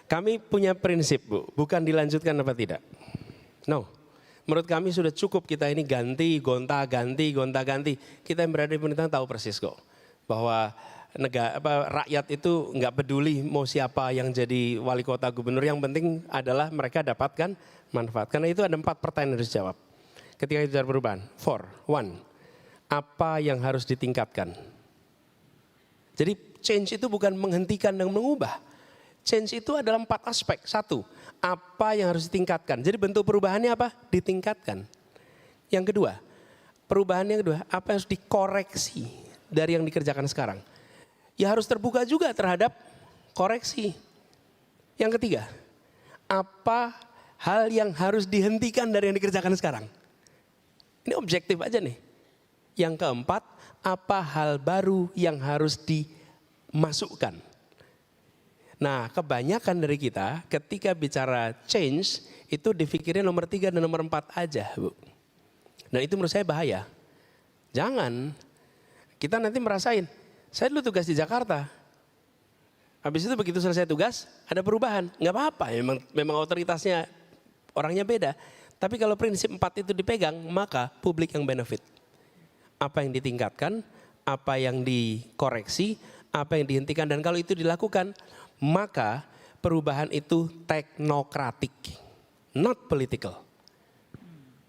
Kami punya prinsip, Bu, bukan dilanjutkan apa tidak. No, menurut kami sudah cukup kita ini ganti, gonta-ganti. Kita yang berada di pemerintahan tahu persis kok. Bahwa rakyat itu nggak peduli mau siapa yang jadi wali kota gubernur. Yang penting adalah mereka dapatkan manfaat. Karena itu ada 4 pertanyaan yang harus dijawab. Ketika itu bicara perubahan. 1, apa yang harus ditingkatkan? Jadi change itu bukan menghentikan dan mengubah. Change itu adalah 4 aspek. 1, apa yang harus ditingkatkan. Jadi bentuk perubahannya apa? Ditingkatkan. Yang kedua, perubahan yang kedua, apa yang harus dikoreksi dari yang dikerjakan sekarang. Ya harus terbuka juga terhadap koreksi. Yang ketiga, apa hal yang harus dihentikan dari yang dikerjakan sekarang. Ini objektif aja nih. Yang keempat, apa hal baru yang harus dimasukkan. Nah, kebanyakan dari kita ketika bicara change itu dipikirin nomor 3 dan nomor 4 aja, Bu. Dan itu menurut saya bahaya. Jangan, kita nanti merasain, saya dulu tugas di Jakarta. Habis itu begitu selesai tugas, ada perubahan. Nggak apa-apa, memang otoritasnya orangnya beda. Tapi kalau prinsip 4 itu dipegang, maka publik yang benefit. Apa yang ditingkatkan, apa yang dikoreksi, apa yang dihentikan. Dan kalau itu dilakukan, maka perubahan itu teknokratik, not political.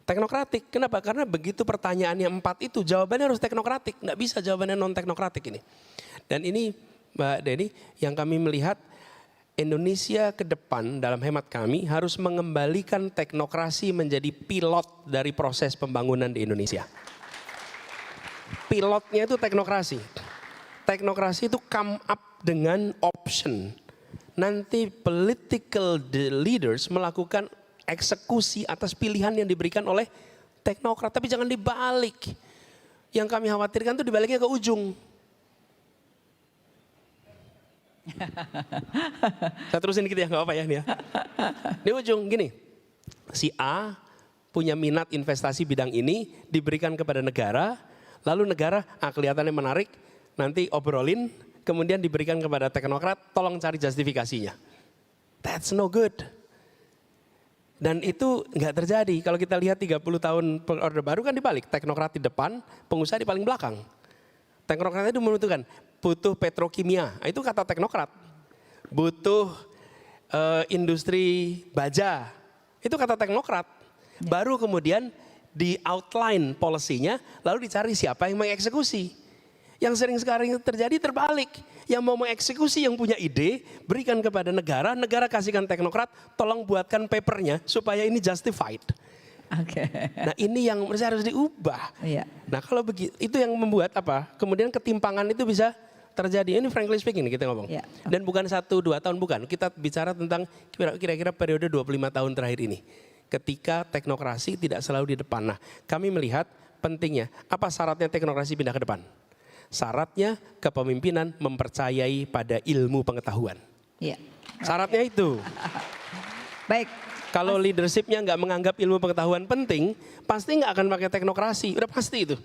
Teknokratik, kenapa? Karena begitu pertanyaannya 4 itu, jawabannya harus teknokratik. Nggak bisa jawabannya non teknokratik ini. Dan ini Mbak Deni, yang kami melihat Indonesia ke depan dalam hemat kami harus mengembalikan teknokrasi menjadi pilot dari proses pembangunan di Indonesia. Pilotnya itu teknokrasi. Teknokrasi itu come up dengan option. Nanti political leaders melakukan eksekusi atas pilihan yang diberikan oleh teknokrat. Tapi jangan dibalik. Yang kami khawatirkan itu dibaliknya ke ujung. Saya terusin dikit ya, nggak apa-apa ya. Nih ya. Di ujung gini, si A punya minat investasi bidang ini, diberikan kepada negara, lalu negara kelihatannya menarik, nanti obrolin, kemudian diberikan kepada teknokrat, tolong cari justifikasinya. That's no good. Dan itu nggak terjadi. Kalau kita lihat 30 tahun Orde Baru kan dibalik, teknokrat di depan, pengusaha di paling belakang. Teknokrat itu menentukan butuh petrokimia, itu kata teknokrat. Butuh industri baja, itu kata teknokrat. Baru kemudian di outline policy-nya, lalu dicari siapa yang mengeksekusi. Yang sering sekarang terjadi terbalik. Yang mau mengeksekusi yang punya ide, berikan kepada negara, negara kasihkan teknokrat, tolong buatkan papernya supaya ini justified. Nah ini yang harus diubah. Nah kalau begitu, itu yang membuat apa? Kemudian ketimpangan itu bisa terjadi. Ini frankly speaking kita ngomong. Dan bukan 1-2 tahun, bukan. Kita bicara tentang kira-kira periode 25 tahun terakhir ini. Ketika teknokrasi tidak selalu di depan. Nah kami melihat pentingnya. Apa syaratnya teknokrasi pindah ke depan? Syaratnya kepemimpinan mempercayai pada ilmu pengetahuan. Syaratnya itu. Baik. Kalau leadershipnya nggak menganggap ilmu pengetahuan penting, pasti nggak akan pakai teknokrasi. Udah pasti itu.